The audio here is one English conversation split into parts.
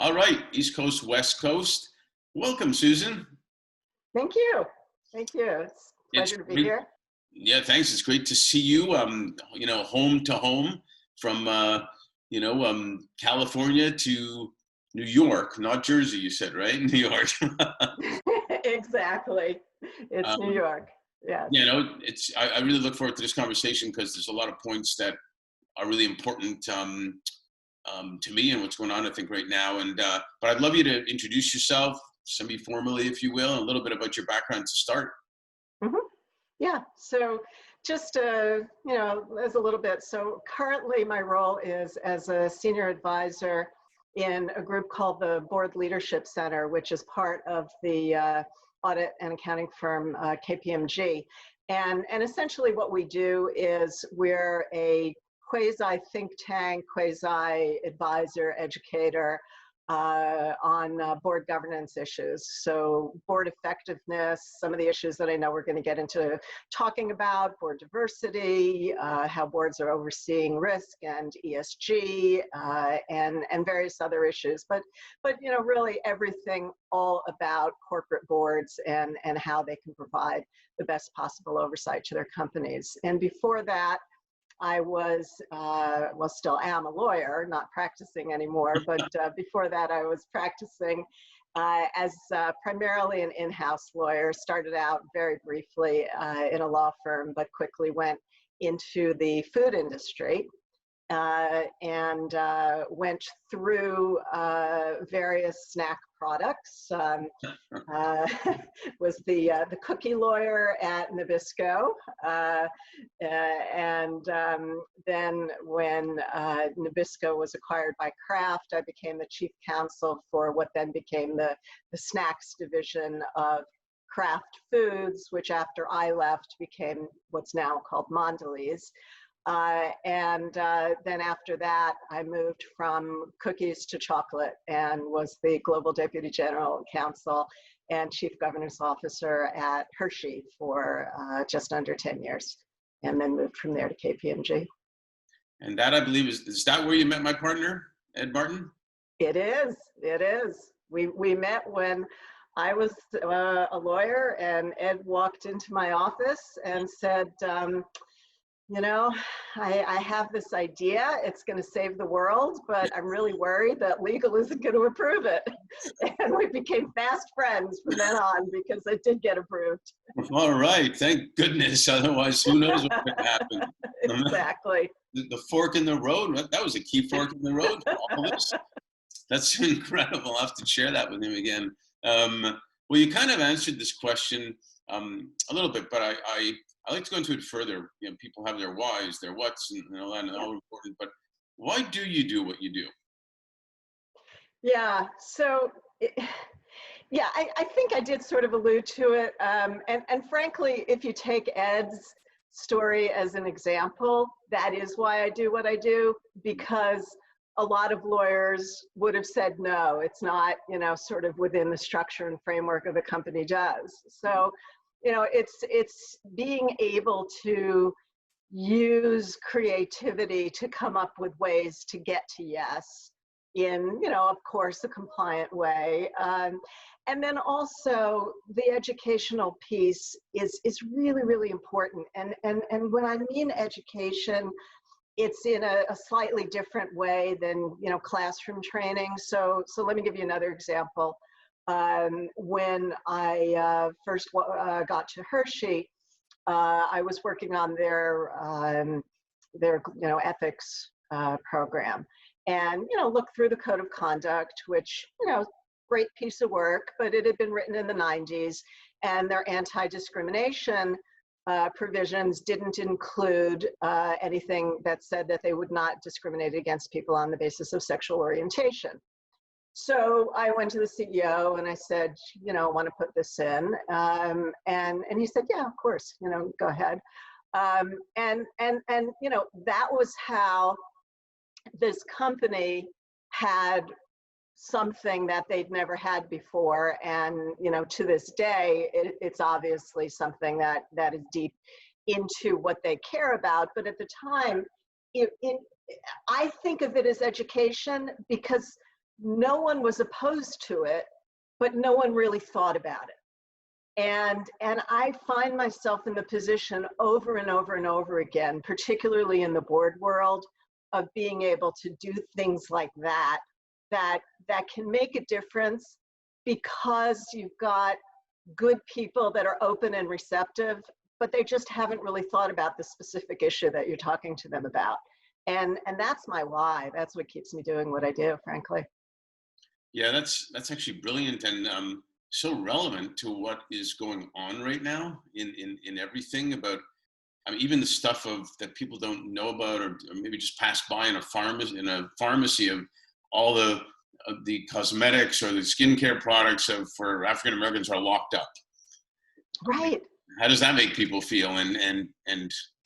All right, East Coast, West Coast. Welcome, Susan. Thank you. Thank you. It's a It's pleasure to be great. here. Yeah, thanks. It's great to see you. Home to home from California to New York, not Jersey. You said, right? New York. Exactly. It's New um, York. Yes. I really look forward to this conversation because there's a lot of points that are really important to me and what's going on, I think, right now. But I'd love you to introduce yourself, semi-formally, if you will, and a little bit about your background to start. hmm Yeah. So just, as a little bit. So currently my role is as a senior advisor in a group called the Board Leadership Center, which is part of the audit and accounting firm KPMG. And essentially what we do is we're a quasi think tank, quasi advisor, educator on board governance issues. So board effectiveness, some of the issues that I know we're going to get into talking about, board diversity, how boards are overseeing risk and ESG, and various other issues. But really everything all about corporate boards and how they can provide the best possible oversight to their companies. And before that, I was, still am a lawyer, not practicing anymore, but before that I was practicing as primarily an in-house lawyer. Started out very briefly in a law firm, but quickly went into the food industry. And went through various snack products. Was the cookie lawyer at Nabisco, and then when Nabisco was acquired by Kraft, I became the chief counsel for what then became the snacks division of Kraft Foods, which after I left became what's now called Mondelez. Then after that, I moved from cookies to chocolate and was the Global Deputy General Counsel and Chief Governance Officer at Hershey for just under 10 years, and then moved from there to KPMG. And that, I believe, is that where you met my partner, Ed Martin? It is. It is. We met when I was a lawyer, and Ed walked into my office and said, I have this idea, it's going to save the world, but I'm really worried that legal isn't going to approve it. And we became fast friends from then on because it did get approved. All right, thank goodness. Otherwise, who knows what could happen? Exactly. The fork in the road, that was a key fork in the road for all of this. That's incredible. I'll have to share that with him again. Well, you kind of answered this question a little bit, but I like to go into it further. People have their whys, their whats, and all that, and all important. But why do you do what you do? Yeah. So, I think I did sort of allude to it. And frankly, if you take Ed's story as an example, that is why I do what I do, because a lot of lawyers would have said, no, it's not, sort of within the structure and framework of a company does. So, it's being able to use creativity to come up with ways to get to yes in, of course, a compliant way. And then also the educational piece is really, really important. And when I mean education, it's in a slightly different way than, classroom training. So let me give you another example. When I first got to Hershey, I was working on their ethics program, and looked through the code of conduct, which great piece of work, but it had been written in the 90s, and their anti-discrimination provisions didn't include anything that said that they would not discriminate against people on the basis of sexual orientation. So I went to the CEO and I said, I want to put this in. And he said, yeah, of course, go ahead. And that was how this company had something that they'd never had before. And, to this day, it's obviously something that is deep into what they care about. But at the time, I think of it as education because no one was opposed to it, but no one really thought about it. And I find myself in the position over and over and over again, particularly in the board world, of being able to do things like that can make a difference because you've got good people that are open and receptive, but they just haven't really thought about the specific issue that you're talking to them about. And that's my why. That's what keeps me doing what I do, frankly. Yeah, that's actually brilliant and so relevant to what is going on right now in everything about. I mean, even the stuff that people don't know about, or maybe just pass by in a pharmacy of all the cosmetics or the skincare products for African Americans are locked up. Right. How does that make people feel? And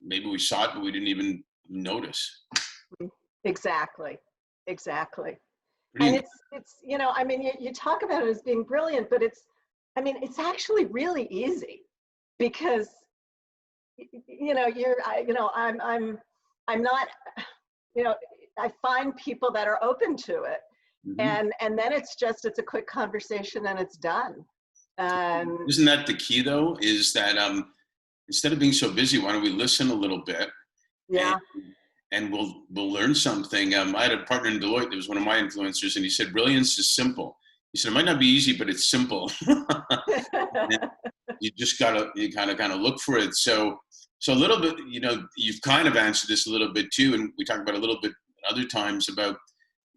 maybe we saw it, but we didn't even notice. Exactly. Pretty And it's you know, I mean, you talk about it as being brilliant, but it's actually really easy because I'm not, I find people that are open to it, mm-hmm. and then it's a quick conversation and it's done. Isn't that the key though? Is that instead of being so busy, why don't we listen a little bit? Yeah. And we'll learn something. I had a partner in Deloitte that was one of my influencers, and he said, "Brilliance is simple." He said, "It might not be easy, but it's simple." You just you kind of look for it. So a little bit, you've kind of answered this a little bit too, and we talked about a little bit other times about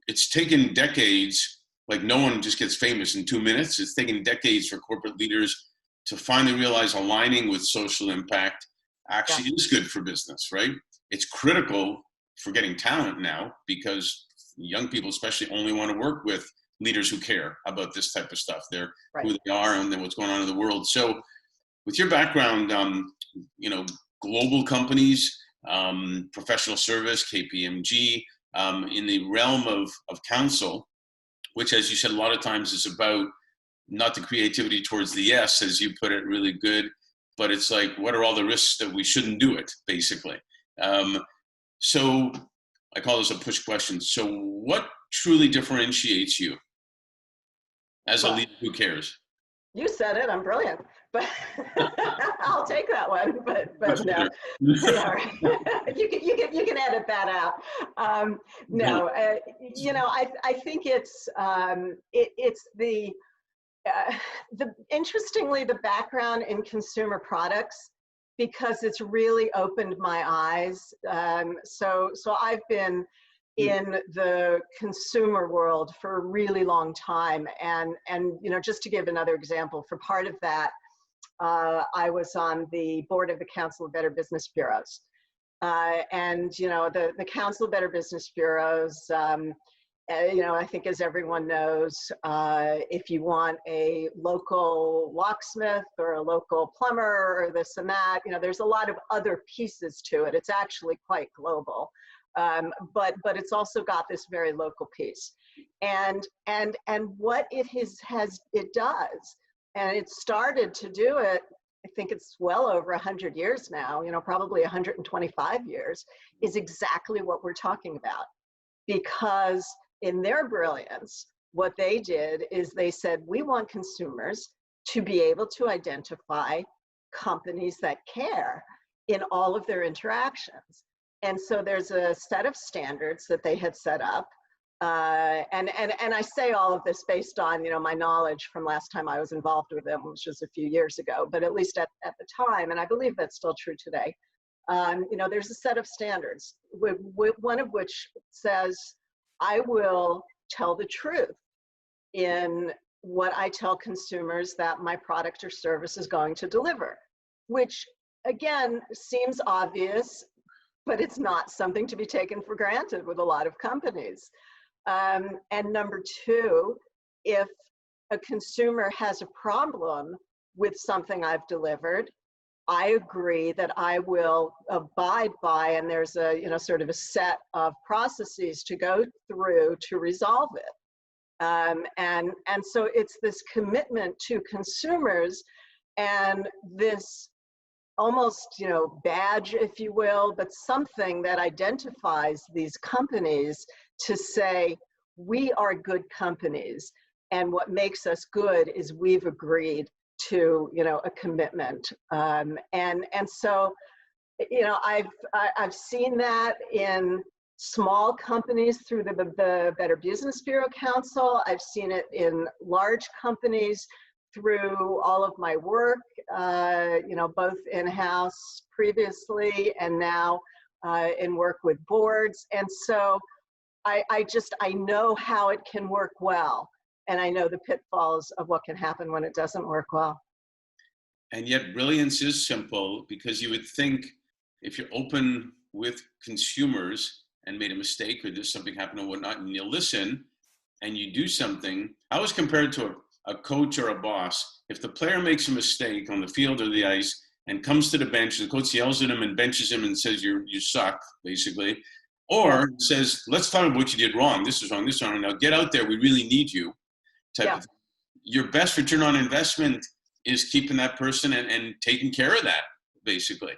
it's taken decades. Like no one just gets famous in 2 minutes. It's taken decades for corporate leaders to finally realize aligning with social impact actually is good for business, right? It's critical for getting talent now because young people especially only want to work with leaders who care about this type of stuff. They're who they are and then what's going on in the world. So with your background, global companies, professional service, KPMG, in the realm of counsel, which as you said, a lot of times is about not the creativity towards the yes, as you put it really good, but it's like, what are all the risks that we shouldn't do it, basically? So I call this a push question. So what truly differentiates you as a leader who cares? You said it, I'm brilliant, but I'll take that one, but no. Yeah, right. you can edit that out. No, I think it's interestingly, the background in consumer products, because it's really opened my eyes. So I've been in the consumer world for a really long time. And just to give another example, for part of that, I was on the board of the Council of Better Business Bureaus. And the Council of Better Business Bureaus, I think as everyone knows, if you want a local locksmith or a local plumber or this and that, there's a lot of other pieces to it. It's actually quite global. But it's also got this very local piece, and what it does, and it started to do it. I think it's well over 100 years now. Probably 125 years is exactly what we're talking about, because in their brilliance, what they did is they said, we want consumers to be able to identify companies that care in all of their interactions. And so there's a set of standards that they had set up. And I say all of this based on, my knowledge from last time I was involved with them, which was a few years ago, but at least at the time, and I believe that's still true today. There's a set of standards, one of which says, I will tell the truth in what I tell consumers that my product or service is going to deliver, which again seems obvious, but it's not something to be taken for granted with a lot of companies. And number two, if a consumer has a problem with something I've delivered, I agree that I will abide by, and there's a sort of a set of processes to go through to resolve it. And so it's this commitment to consumers and this almost, badge, if you will, but something that identifies these companies to say, we are good companies, and what makes us good is we've agreed to, a commitment. And so, I've seen that in small companies through the Better Business Bureau Council. I've seen it in large companies through all of my work, both in-house previously and now in work with boards. And so I know how it can work well, and I know the pitfalls of what can happen when it doesn't work well. And yet brilliance is simple, because you would think if you're open with consumers and made a mistake or there's something happened or whatnot, and you listen and you do something. I always compare it to a coach or a boss. If the player makes a mistake on the field or the ice and comes to the bench, the coach yells at him and benches him and says, you suck, basically. Or says, let's talk about what you did wrong. This is wrong, this is wrong. Now get out there, we really need you. Type of thing. Your best return on investment is keeping that person and taking care of that, basically.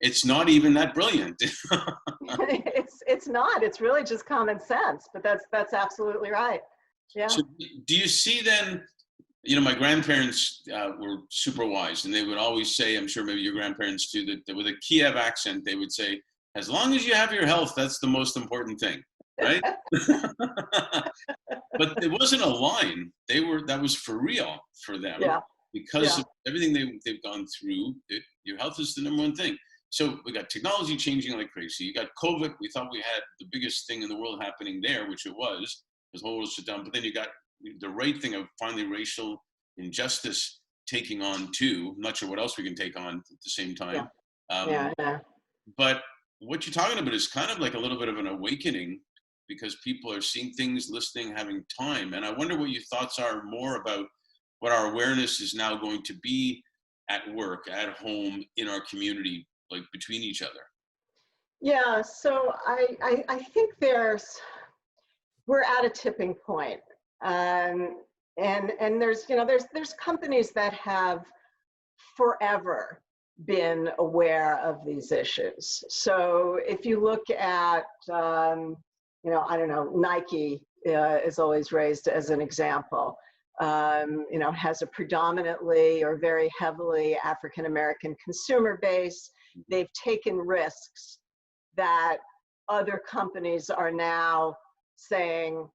It's not even that brilliant. It's not. It's really just common sense. But that's absolutely right. Yeah. So do you see then? My grandparents were super wise, and they would always say, I'm sure maybe your grandparents too, that with a Kiev accent, they would say, as long as you have your health, that's the most important thing, right? But it wasn't a line. That was for real for them. Yeah. Because of everything they've gone through, your health is the number one thing. So we got technology changing like crazy. You got COVID. We thought we had the biggest thing in the world happening there, which it was, because the whole world shut down. But then you got the right thing of finally racial injustice taking on too. I'm not sure what else we can take on at the same time. But what you're talking about is kind of like a little bit of an awakening, because people are seeing things, listening, having time. And I wonder what your thoughts are more about what our awareness is now going to be at work, at home, in our community, like between each other. Yeah, so I think we're at a tipping point. And there's companies that have forever been aware of these issues. So if you look at, Nike is always raised as an example. Has a predominantly or very heavily African-American consumer base. They've taken risks that other companies are now saying,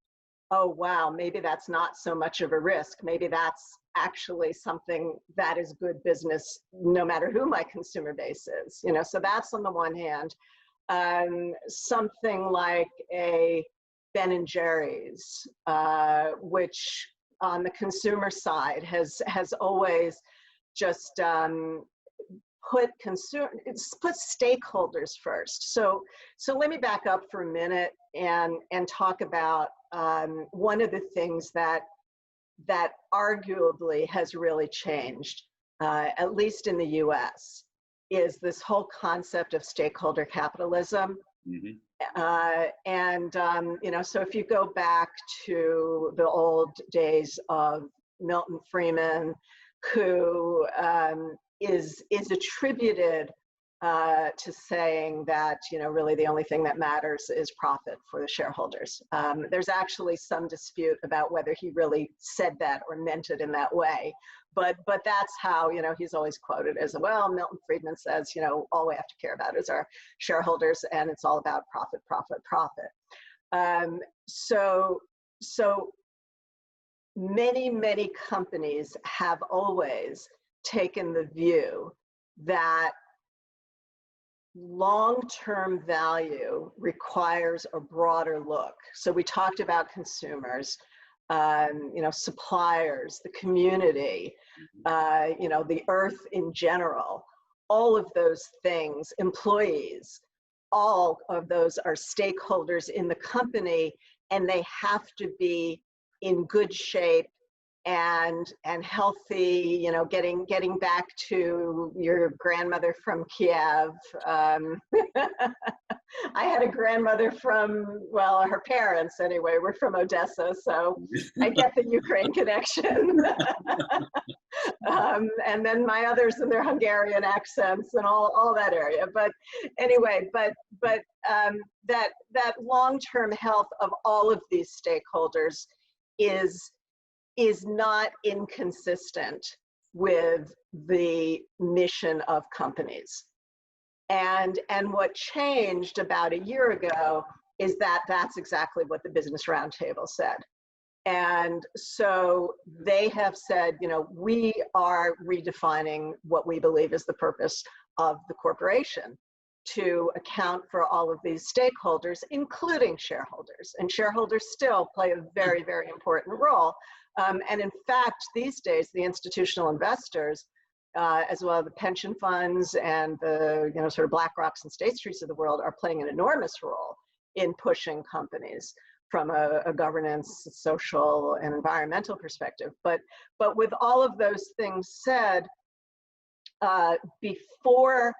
oh, wow, maybe that's not so much of a risk. Maybe that's actually something that is good business, no matter who my consumer base is. So that's on the one hand. Something like a Ben & Jerry's, which on the consumer side has always just put stakeholders first. So let me back up for a minute and talk about one of the things that arguably has really changed, at least in the US, is this whole concept of stakeholder capitalism. Mm-hmm. So if you go back to the old days of Milton Friedman, who is attributed to saying that, really the only thing that matters is profit for the shareholders. There's actually some dispute about whether he really said that or meant it in that way. But that's how, he's always quoted as, well, Milton Friedman says, all we have to care about is our shareholders, and it's all about profit, profit, profit. So many companies have always taken the view that long-term value requires a broader look. So we talked about consumers, suppliers, the community, the earth in general, all of those things, employees, all of those are stakeholders in the company, and they have to be in good shape and healthy, getting back to your grandmother from Kiev. I had a grandmother from, well, her parents anyway, were from Odessa, so I get the Ukraine connection. And then my others in their Hungarian accents and all that area. But anyway, that long-term health of all of these stakeholders is not inconsistent with the mission of companies. And what changed about a year ago is that that's exactly what the Business Roundtable said. And so they have said, you know, we are redefining what we believe is the purpose of the corporation, to account for all of these stakeholders, including shareholders. And shareholders still play a very, very important role. And in fact, these days, the institutional investors, as well as the pension funds and the, you know, sort of BlackRocks and State Streets of the world, are playing an enormous role in pushing companies from a governance, social, and environmental perspective. But with all of those things said, before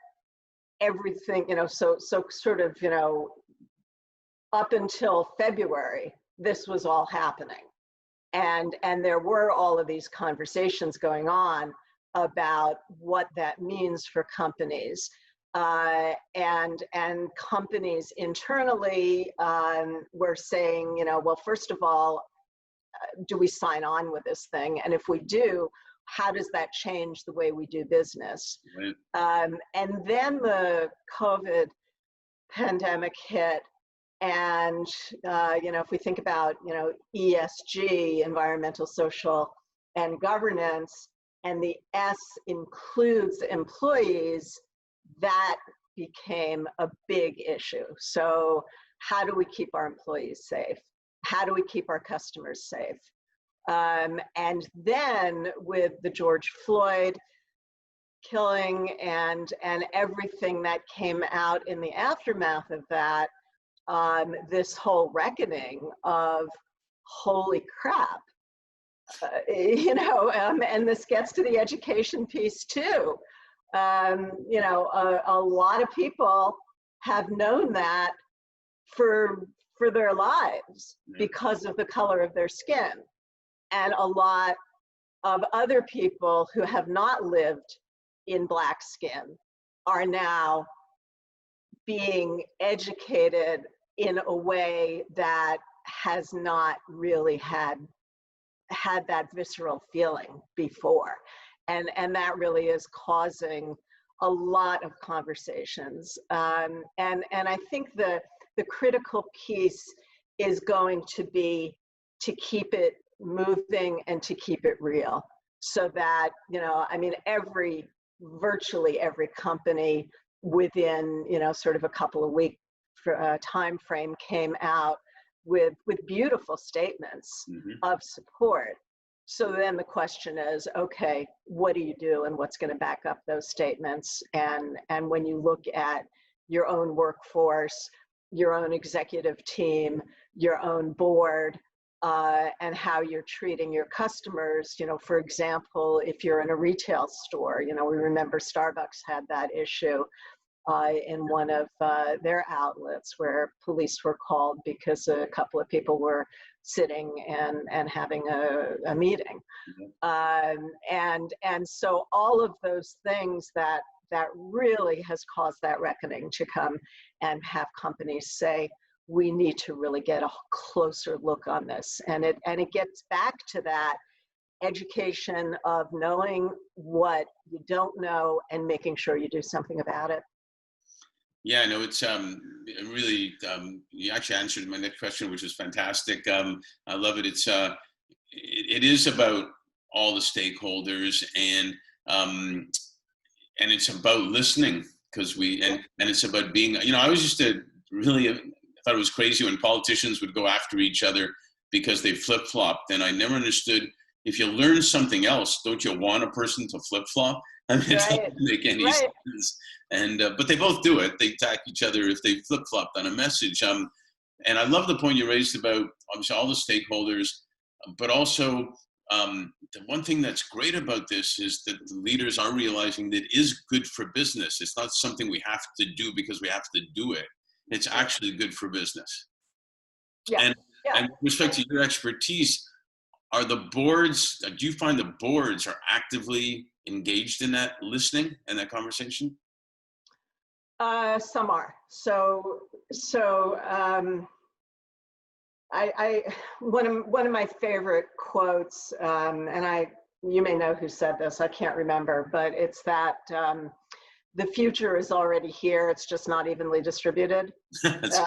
everything, you know, so sort of, you know, up until February, this was all happening. And there were all of these conversations going on about what that means for companies. And companies internally were saying, you know, well, first of all, do we sign on with this thing? And if we do, how does that change the way we do business? Right. And then the COVID pandemic hit. And, you know, if we think about, you know, ESG, environmental, social, and governance, and the S includes employees, that became a big issue. So how do we keep our employees safe? How do we keep our customers safe? And then with the George Floyd killing and everything that came out in the aftermath of that, this whole reckoning of holy crap, you know, and this gets to the education piece too. You know, a lot of people have known that for their lives because of the color of their skin. And a lot of other people who have not lived in Black skin are now being educated in a way that has not really had that visceral feeling before. And that really is causing a lot of conversations. And I think the critical piece is going to be to keep it moving and to keep it real, so that, you know, I mean, virtually every company within, you know, sort of a couple of week time frame came out with beautiful statements of support. So then the question is, okay, what do you do and what's going to back up those statements? And when you look at your own workforce, your own executive team, your own board, and how you're treating your customers, you know, for example, if you're in a retail store, you know, we remember Starbucks had that issue in one of their outlets where police were called because a couple of people were sitting and having a meeting. And so all of those things that really has caused that reckoning to come and have companies say, we need to really get a closer look on this. And it gets back to that education of knowing what you don't know and making sure you do something about it. Yeah, no, it's really, you actually answered my next question, which is fantastic. I love it. It is about all the stakeholders, and it's about listening, because and it's about being, you know, I was just I thought it was crazy when politicians would go after each other because they flip-flopped, and I never understood, if you learn something else, don't you want a person to flip-flop? I mean, it doesn't make any sense. And but they both do it. They attack each other if they flip-flopped on a message. And I love the point you raised about, obviously, all the stakeholders, but also the one thing that's great about this is that the leaders are realizing that it is good for business. It's not something we have to do because we have to do it. It's actually good for business. And with respect to your expertise, are the boards, do you find the boards are actively engaged in that listening and that conversation? Some are. One of my favorite quotes, and you may know who said this, I can't remember, but it's that the future is already here, it's just not evenly distributed. That's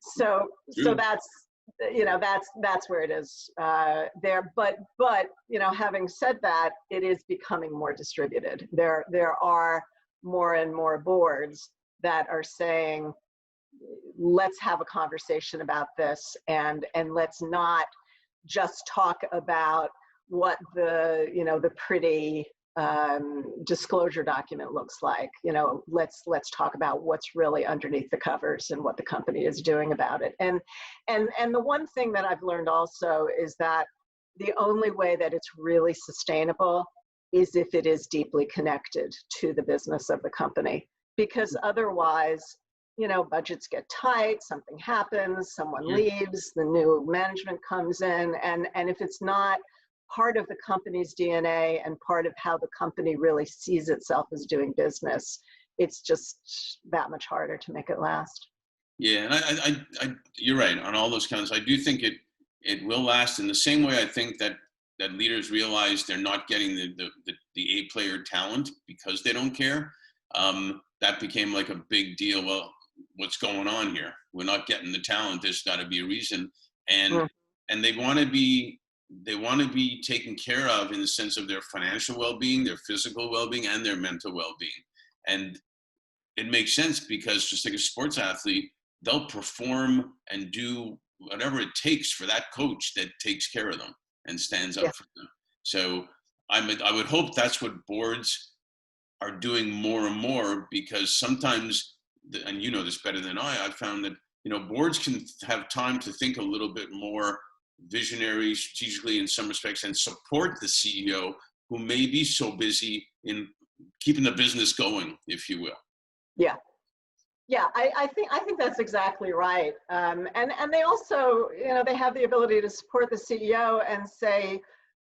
So true. that's, that's where it is there. But having said that, it is becoming more distributed. There are more and more boards that are saying, let's have a conversation about this, and let's not just talk about what the pretty disclosure document looks like. Let's talk about what's really underneath the covers and what the company is doing about it. And the one thing that I've learned also is that the only way that it's really sustainable is if it is deeply connected to the business of the company, because otherwise, budgets get tight, something happens, someone leaves, the new management comes in, and if it's not part of the company's DNA and part of how the company really sees itself as doing business, it's just that much harder to make it last. Yeah, and I you're right on all those counts. I do think it will last in the same way. I think that leaders realize they're not getting the A player talent because they don't care. That became like a big deal. Well, what's going on here? We're not getting the talent. There's got to be a reason, and they want to be taken care of in the sense of their financial well-being, their physical well-being, and their mental well-being. And it makes sense because just like a sports athlete, they'll perform and do whatever it takes for that coach that takes care of them and stands up for them. So I would hope that's what boards are doing more and more, because sometimes, and you know this better than I've found that, boards can have time to think a little bit more visionary, strategically in some respects, and support the CEO who may be so busy in keeping the business going, if you will. Yeah, I think that's exactly right. And they also, they have the ability to support the CEO and say,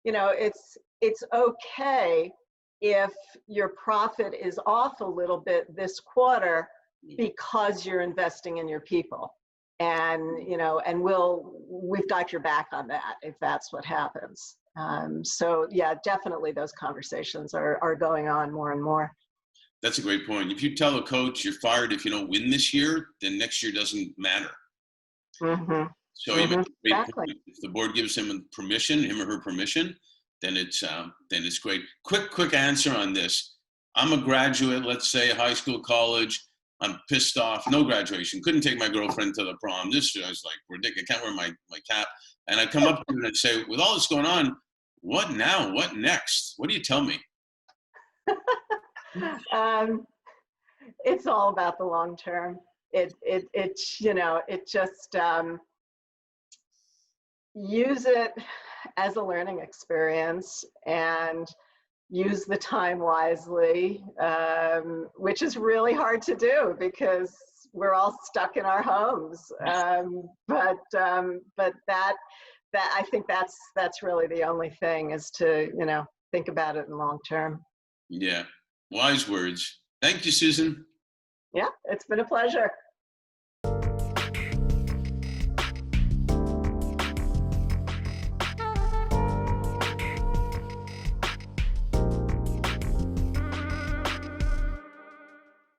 it's okay if your profit is off a little bit this quarter because you're investing in your people. And, and we've got your back on that if that's what happens. So yeah, definitely those conversations are going on more and more. That's a great point. If you tell a coach you're fired if you don't win this year, then next year doesn't matter. So you make a great point. If the board gives him permission, him or her permission, then it's great. Quick answer on this. I'm a graduate, let's say high school, college. I'm pissed off. No graduation. Couldn't take my girlfriend to the prom. This is like ridiculous. I can't wear my cap. And I come up to him and I say, with all this going on, what now? What next? What do you tell me? It's all about the long term. It just use it as a learning experience and use the time wisely, which is really hard to do because we're all stuck in our homes. But that I think that's really the only thing, is to think about it in long term. Yeah, wise words. Thank you, Susan. Yeah, it's been a pleasure.